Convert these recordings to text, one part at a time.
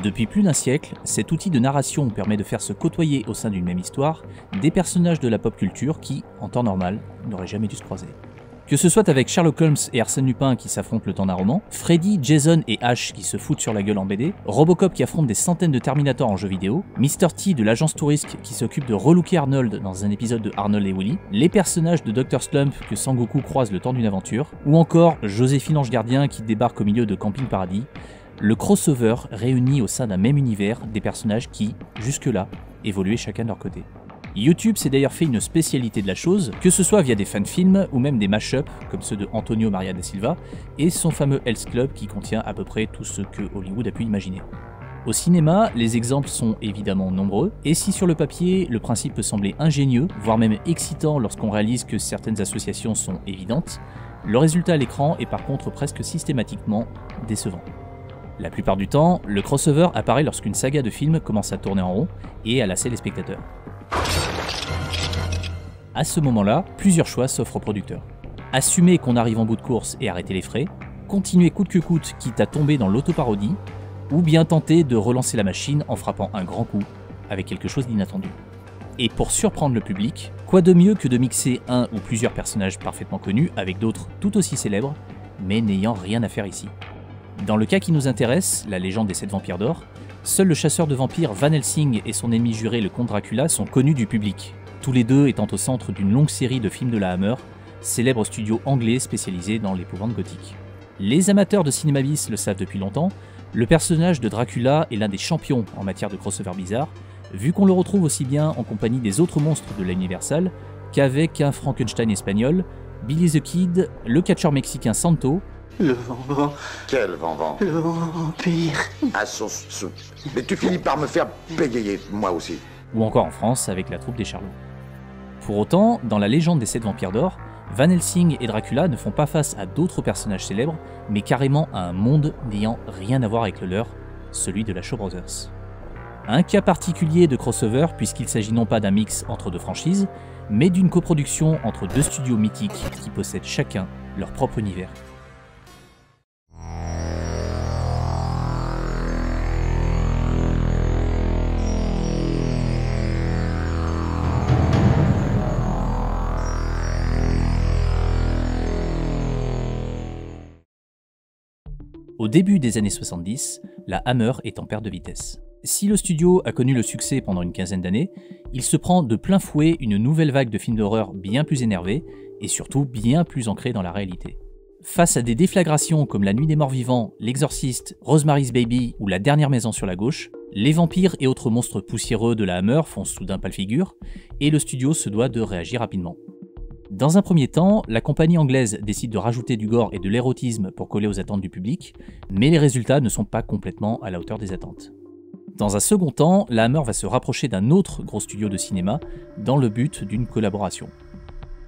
Depuis plus d'un siècle, cet outil de narration permet de faire se côtoyer au sein d'une même histoire des personnages de la pop culture qui, en temps normal, n'auraient jamais dû se croiser. Que ce soit avec Sherlock Holmes et Arsène Lupin qui s'affrontent le temps d'un roman, Freddy, Jason et Ash qui se foutent sur la gueule en BD, Robocop qui affronte des centaines de Terminators en jeu vidéo, Mr. T de l'agence Touriste qui s'occupe de relooker Arnold dans un épisode de Arnold et Willy, les personnages de Dr. Slump que Sangoku croise le temps d'une aventure, ou encore Joséphine l'Ange Gardien qui débarque au milieu de Camping Paradis, le crossover réunit au sein d'un même univers des personnages qui, jusque-là, évoluaient chacun de leur côté. YouTube s'est d'ailleurs fait une spécialité de la chose, que ce soit via des fan-films ou même des mash-ups comme ceux de Antonio Maria da Silva et son fameux Hell's Club qui contient à peu près tout ce que Hollywood a pu imaginer. Au cinéma, les exemples sont évidemment nombreux, et si sur le papier, le principe peut sembler ingénieux, voire même excitant lorsqu'on réalise que certaines associations sont évidentes, le résultat à l'écran est par contre presque systématiquement décevant. La plupart du temps, le crossover apparaît lorsqu'une saga de films commence à tourner en rond et à lasser les spectateurs. À ce moment-là, plusieurs choix s'offrent aux producteurs. Assumer qu'on arrive en bout de course et arrêter les frais, continuer coûte que coûte quitte à tomber dans l'autoparodie, ou bien tenter de relancer la machine en frappant un grand coup avec quelque chose d'inattendu. Et pour surprendre le public, quoi de mieux que de mixer un ou plusieurs personnages parfaitement connus avec d'autres tout aussi célèbres, mais n'ayant rien à faire ici. Dans le cas qui nous intéresse, la légende des 7 vampires d'or, seul le chasseur de vampires Van Helsing et son ennemi juré le comte Dracula sont connus du public, tous les deux étant au centre d'une longue série de films de la Hammer, célèbre studio anglais spécialisé dans l'épouvante gothique. Les amateurs de cinéma bis le savent depuis longtemps, le personnage de Dracula est l'un des champions en matière de crossover bizarre, vu qu'on le retrouve aussi bien en compagnie des autres monstres de l'Universal qu'avec un Frankenstein espagnol, Billy the Kid, le catcheur mexicain Santo. Le vent. Quel vent? Le vampire. Ah, mais tu finis par me faire bégayer, moi aussi. Ou encore en France avec la troupe des Charlots. Pour autant, dans la légende des 7 vampires d'or, Van Helsing et Dracula ne font pas face à d'autres personnages célèbres, mais carrément à un monde n'ayant rien à voir avec le leur, celui de la Shaw Brothers. Un cas particulier de crossover puisqu'il s'agit non pas d'un mix entre deux franchises, mais d'une coproduction entre deux studios mythiques qui possèdent chacun leur propre univers. Au début des années 70, la Hammer est en perte de vitesse. Si le studio a connu le succès pendant une quinzaine d'années, il se prend de plein fouet une nouvelle vague de films d'horreur bien plus énervés et surtout bien plus ancrés dans la réalité. Face à des déflagrations comme La Nuit des Morts Vivants, L'Exorciste, Rosemary's Baby ou La Dernière Maison sur la Gauche, les vampires et autres monstres poussiéreux de la Hammer font soudain pâle figure et le studio se doit de réagir rapidement. Dans un premier temps, la compagnie anglaise décide de rajouter du gore et de l'érotisme pour coller aux attentes du public, mais les résultats ne sont pas complètement à la hauteur des attentes. Dans un second temps, la Hammer va se rapprocher d'un autre gros studio de cinéma dans le but d'une collaboration.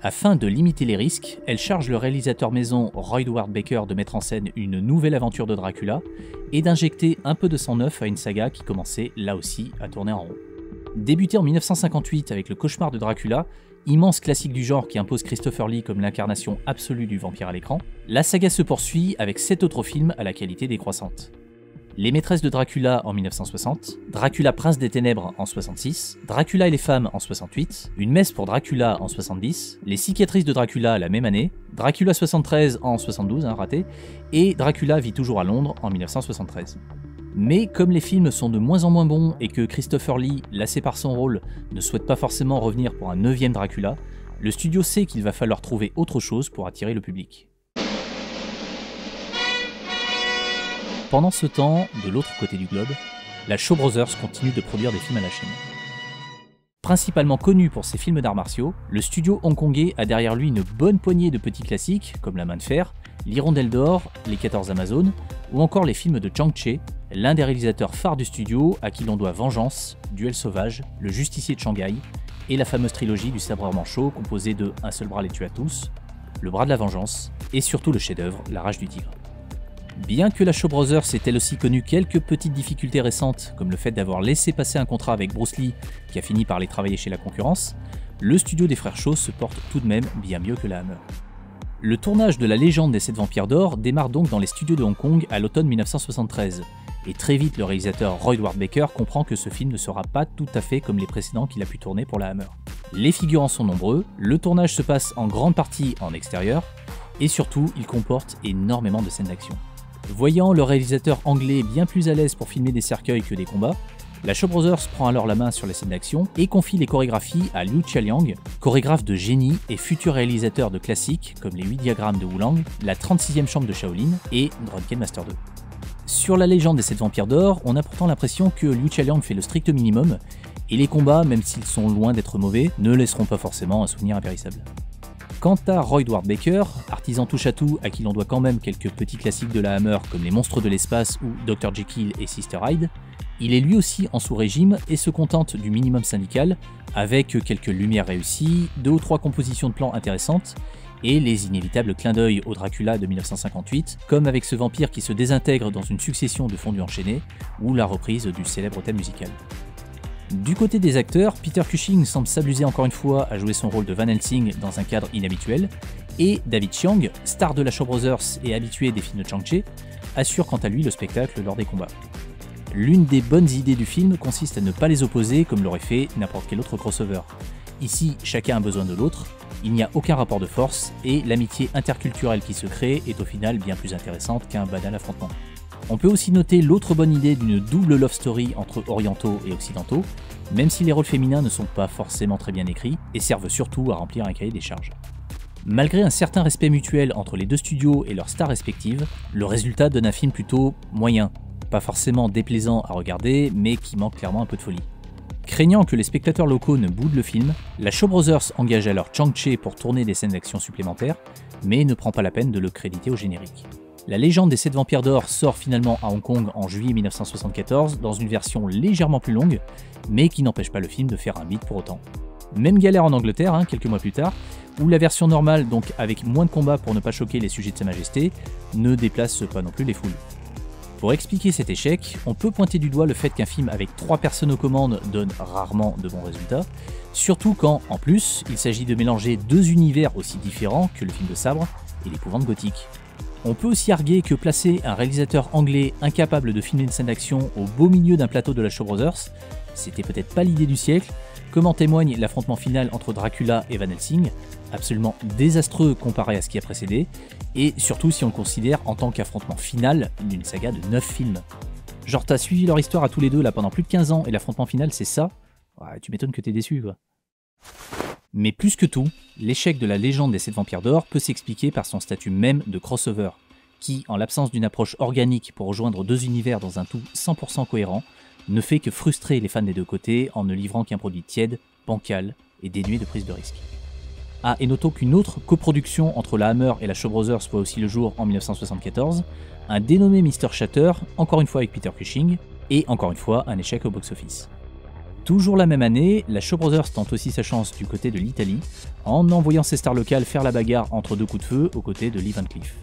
Afin de limiter les risques, elle charge le réalisateur maison Roy Howard Baker de mettre en scène une nouvelle aventure de Dracula et d'injecter un peu de sang neuf à une saga qui commençait là aussi à tourner en rond. Débuté en 1958 avec Le Cauchemar de Dracula, immense classique du genre qui impose Christopher Lee comme l'incarnation absolue du vampire à l'écran, la saga se poursuit avec 7 autres films à la qualité décroissante. Les Maîtresses de Dracula en 1960, Dracula Prince des Ténèbres en 66, Dracula et les femmes en 68, Une messe pour Dracula en 70, Les Cicatrices de Dracula la même année, Dracula 73 en 72, raté, et Dracula vit toujours à Londres en 1973. Mais comme les films sont de moins en moins bons et que Christopher Lee, lassé par son rôle, ne souhaite pas forcément revenir pour un 9e Dracula, le studio sait qu'il va falloir trouver autre chose pour attirer le public. Pendant ce temps, de l'autre côté du globe, la Shaw Brothers continue de produire des films à la chaîne. Principalement connu pour ses films d'arts martiaux, le studio hongkongais a derrière lui une bonne poignée de petits classiques comme La Main de Fer, L'Hirondelle d'Or, Les 14 Amazones, ou encore les films de Chang Che, l'un des réalisateurs phares du studio à qui l'on doit Vengeance, Duel sauvage, Le Justicier de Shanghai et la fameuse trilogie du sabreur manchot composée de Un seul bras les tue à tous, Le bras de la vengeance et surtout le chef-d'œuvre La rage du tigre. Bien que la Shaw Brothers ait elle aussi connu quelques petites difficultés récentes, comme le fait d'avoir laissé passer un contrat avec Bruce Lee qui a fini par les travailler chez la concurrence, le studio des frères Shaw se porte tout de même bien mieux que la Hammer. Le tournage de La Légende des 7 vampires d'or démarre donc dans les studios de Hong Kong à l'automne 1973, et très vite le réalisateur Roy Ward Baker comprend que ce film ne sera pas tout à fait comme les précédents qu'il a pu tourner pour la Hammer. Les figurants sont nombreux, le tournage se passe en grande partie en extérieur, et surtout il comporte énormément de scènes d'action. Voyant le réalisateur anglais bien plus à l'aise pour filmer des cercueils que des combats, la Shaw Brothers prend alors la main sur les scènes d'action et confie les chorégraphies à Liu Chia-liang, chorégraphe de génie et futur réalisateur de classiques comme les 8 diagrammes de Wulang, la 36e chambre de Shaolin et Drunken Master 2. Sur la légende des 7 vampires d'or, on a pourtant l'impression que Liu Chia-liang fait le strict minimum, et les combats, même s'ils sont loin d'être mauvais, ne laisseront pas forcément un souvenir impérissable. Quant à Roy Ward Baker, artisan touche-à-tout à qui l'on doit quand même quelques petits classiques de la Hammer comme Les Monstres de l'espace ou Dr. Jekyll et Sister Hyde, il est lui aussi en sous-régime et se contente du minimum syndical, avec quelques lumières réussies, 2 ou 3 compositions de plans intéressantes, et les inévitables clins d'œil au Dracula de 1958, comme avec ce vampire qui se désintègre dans une succession de fondus enchaînés, ou la reprise du célèbre thème musical. Du côté des acteurs, Peter Cushing semble s'abuser encore une fois à jouer son rôle de Van Helsing dans un cadre inhabituel, et David Chiang, star de la Shaw Brothers et habitué des films de Chang-Chi, assure quant à lui le spectacle lors des combats. L'une des bonnes idées du film consiste à ne pas les opposer comme l'aurait fait n'importe quel autre crossover. Ici, chacun a besoin de l'autre, il n'y a aucun rapport de force, et l'amitié interculturelle qui se crée est au final bien plus intéressante qu'un banal affrontement. On peut aussi noter l'autre bonne idée d'une double love story entre orientaux et occidentaux, même si les rôles féminins ne sont pas forcément très bien écrits et servent surtout à remplir un cahier des charges. Malgré un certain respect mutuel entre les deux studios et leurs stars respectives, le résultat donne un film plutôt moyen, pas forcément déplaisant à regarder, mais qui manque clairement un peu de folie. Craignant que les spectateurs locaux ne boudent le film, la Shaw Brothers engage alors Chang-Chi pour tourner des scènes d'action supplémentaires, mais ne prend pas la peine de le créditer au générique. La légende des 7 vampires d'or sort finalement à Hong Kong en juillet 1974 dans une version légèrement plus longue, mais qui n'empêche pas le film de faire un hit pour autant. Même galère en Angleterre, quelques mois plus tard, où la version normale, donc avec moins de combats pour ne pas choquer les sujets de Sa Majesté, ne déplace pas non plus les foules. Pour expliquer cet échec, on peut pointer du doigt le fait qu'un film avec 3 personnes aux commandes donne rarement de bons résultats, surtout quand, en plus, il s'agit de mélanger 2 univers aussi différents que le film de sabre et l'épouvante gothique. On peut aussi arguer que placer un réalisateur anglais incapable de filmer une scène d'action au beau milieu d'un plateau de la Shaw Brothers, c'était peut-être pas l'idée du siècle, comme en témoigne l'affrontement final entre Dracula et Van Helsing, absolument désastreux comparé à ce qui a précédé, et surtout si on le considère en tant qu'affrontement final d'une saga de 9 films. Genre t'as suivi leur histoire à tous les deux là pendant plus de 15 ans et l'affrontement final c'est ça? Ouais, tu m'étonnes que t'es déçu quoi. Mais plus que tout, l'échec de la légende des 7 vampires d'or peut s'expliquer par son statut même de crossover, qui, en l'absence d'une approche organique pour rejoindre 2 univers dans un tout 100% cohérent, ne fait que frustrer les fans des deux côtés en ne livrant qu'un produit tiède, bancal et dénué de prise de risque. Ah, et notons qu'une autre coproduction entre la Hammer et la Shaw Brothers voit aussi le jour en 1974, un dénommé Mr. Shatter, encore une fois avec Peter Cushing, et encore une fois un échec au box-office. Toujours la même année, la Shaw Brothers tente aussi sa chance du côté de l'Italie, en envoyant ses stars locales faire la bagarre entre 2 coups de feu aux côtés de Lee Van Cleef.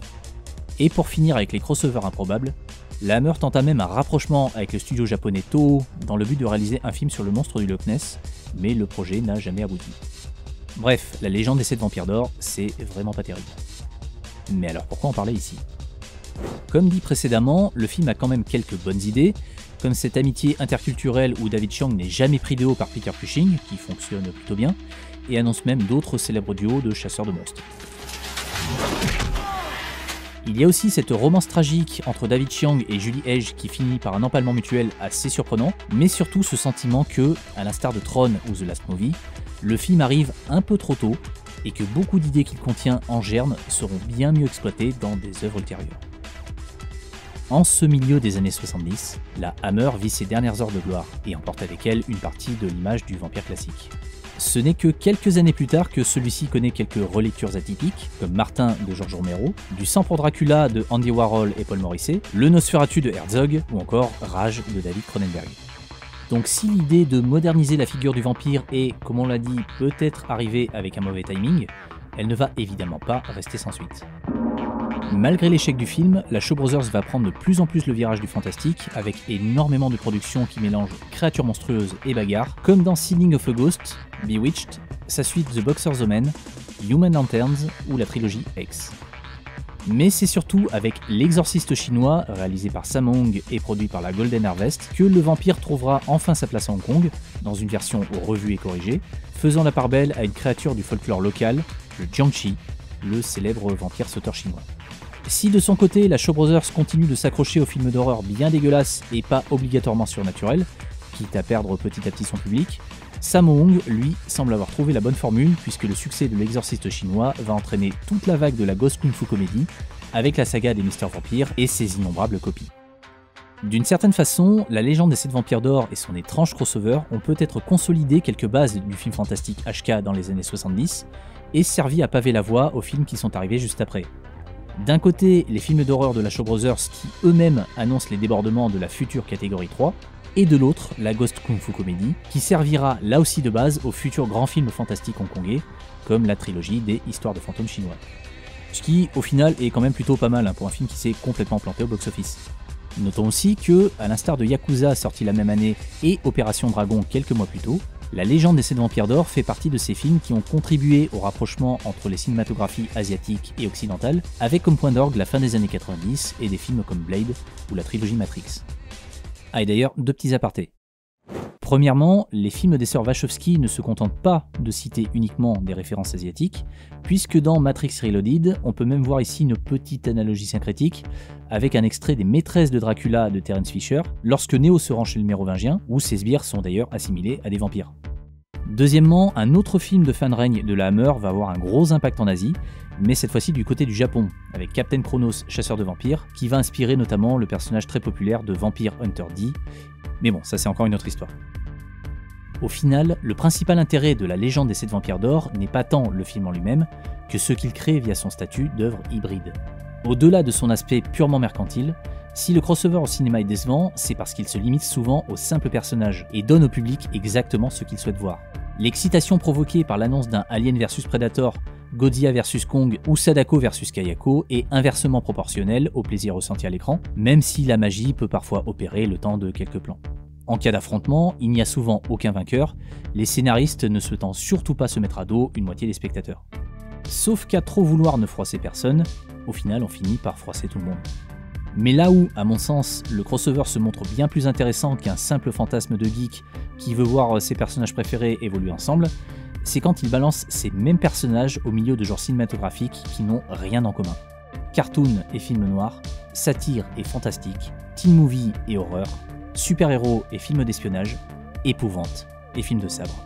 Et pour finir avec les crossovers improbables, la Hammer tenta même un rapprochement avec le studio japonais Toho dans le but de réaliser un film sur le monstre du Loch Ness, mais le projet n'a jamais abouti. Bref, la légende des 7 vampires d'or, c'est vraiment pas terrible. Mais alors pourquoi en parler ici? Comme dit précédemment, le film a quand même quelques bonnes idées, comme cette amitié interculturelle où David Chiang n'est jamais pris de haut par Peter Cushing, qui fonctionne plutôt bien, et annonce même d'autres célèbres duos de chasseurs de monstres. Il y a aussi cette romance tragique entre David Chiang et Julie Edge qui finit par un empalement mutuel assez surprenant, mais surtout ce sentiment que, à l'instar de Tron ou The Last Movie, le film arrive un peu trop tôt et que beaucoup d'idées qu'il contient en germe seront bien mieux exploitées dans des œuvres ultérieures. En ce milieu des années 70, la Hammer vit ses dernières heures de gloire et emporte avec elle une partie de l'image du vampire classique. Ce n'est que quelques années plus tard que celui-ci connaît quelques relectures atypiques, comme Martin de George Romero, du Sang pour Dracula de Andy Warhol et Paul Morisset, le Nosferatu de Herzog ou encore Rage de David Cronenberg. Donc si l'idée de moderniser la figure du vampire est, comme on l'a dit, peut-être arrivée avec un mauvais timing, elle ne va évidemment pas rester sans suite. Malgré l'échec du film, la Shaw Brothers va prendre de plus en plus le virage du fantastique, avec énormément de productions qui mélangent créatures monstrueuses et bagarres, comme dans Sealing of a Ghost, Bewitched, sa suite The Boxer's Omen, Human Lanterns ou la trilogie X. Mais c'est surtout avec L'Exorciste chinois, réalisé par Sammo et produit par la Golden Harvest, que le vampire trouvera enfin sa place à Hong Kong, dans une version revue et corrigée, faisant la part belle à une créature du folklore local, le Jiangshi, le célèbre vampire sauteur chinois. Si de son côté, la Shaw Brothers continue de s'accrocher aux films d'horreur bien dégueulasses et pas obligatoirement surnaturels, quitte à perdre petit à petit son public, Sammo Hung, lui, semble avoir trouvé la bonne formule puisque le succès de L'Exorciste chinois va entraîner toute la vague de la Ghost Kung Fu Comedy avec la saga des Mystères Vampires et ses innombrables copies. D'une certaine façon, la légende des 7 vampires d'or et son étrange crossover ont peut-être consolidé quelques bases du film fantastique HK dans les années 70 et servi à paver la voie aux films qui sont arrivés juste après. D'un côté, les films d'horreur de la Shaw Brothers qui eux-mêmes annoncent les débordements de la future catégorie 3, et de l'autre, la Ghost Kung Fu Comedy, qui servira là aussi de base aux futurs grands films fantastiques hongkongais, comme la trilogie des Histoires de fantômes chinois. Ce qui, au final, est quand même plutôt pas mal pour un film qui s'est complètement planté au box-office. Notons aussi que, à l'instar de Yakuza sorti la même année et Opération Dragon quelques mois plus tôt, La Légende des 7 vampires d'or fait partie de ces films qui ont contribué au rapprochement entre les cinématographies asiatiques et occidentales, avec comme point d'orgue la fin des années 90 et des films comme Blade ou la trilogie Matrix. Ah et d'ailleurs, 2 petits apartés. Premièrement, les films des sœurs Wachowski ne se contentent pas de citer uniquement des références asiatiques, puisque dans Matrix Reloaded, on peut même voir ici une petite analogie syncrétique, avec un extrait des Maîtresses de Dracula de Terence Fisher, lorsque Neo se rend chez le mérovingien, où ses sbires sont d'ailleurs assimilés à des vampires. Deuxièmement, un autre film de fin de règne de la Hammer va avoir un gros impact en Asie, mais cette fois-ci du côté du Japon, avec Captain Chronos, chasseur de vampires, qui va inspirer notamment le personnage très populaire de Vampire Hunter D. Mais bon, ça c'est encore une autre histoire. Au final, le principal intérêt de La Légende des 7 vampires d'or n'est pas tant le film en lui-même, que ce qu'il crée via son statut d'œuvre hybride. Au-delà de son aspect purement mercantile, si le crossover au cinéma est décevant, c'est parce qu'il se limite souvent aux simples personnages et donne au public exactement ce qu'il souhaite voir. L'excitation provoquée par l'annonce d'un Alien vs Predator, Godzilla vs Kong ou Sadako vs Kayako est inversement proportionnelle au plaisir ressenti à l'écran, même si la magie peut parfois opérer le temps de quelques plans. En cas d'affrontement, il n'y a souvent aucun vainqueur, les scénaristes ne souhaitant surtout pas se mettre à dos une moitié des spectateurs. Sauf qu'à trop vouloir ne froisser personne, au final on finit par froisser tout le monde. Mais là où, à mon sens, le crossover se montre bien plus intéressant qu'un simple fantasme de geek qui veut voir ses personnages préférés évoluer ensemble, c'est quand il balance ces mêmes personnages au milieu de genres cinématographiques qui n'ont rien en commun. Cartoon et film noir, satire et fantastique, teen movie et horreur, super-héros et films d'espionnage, épouvante et films de sabre.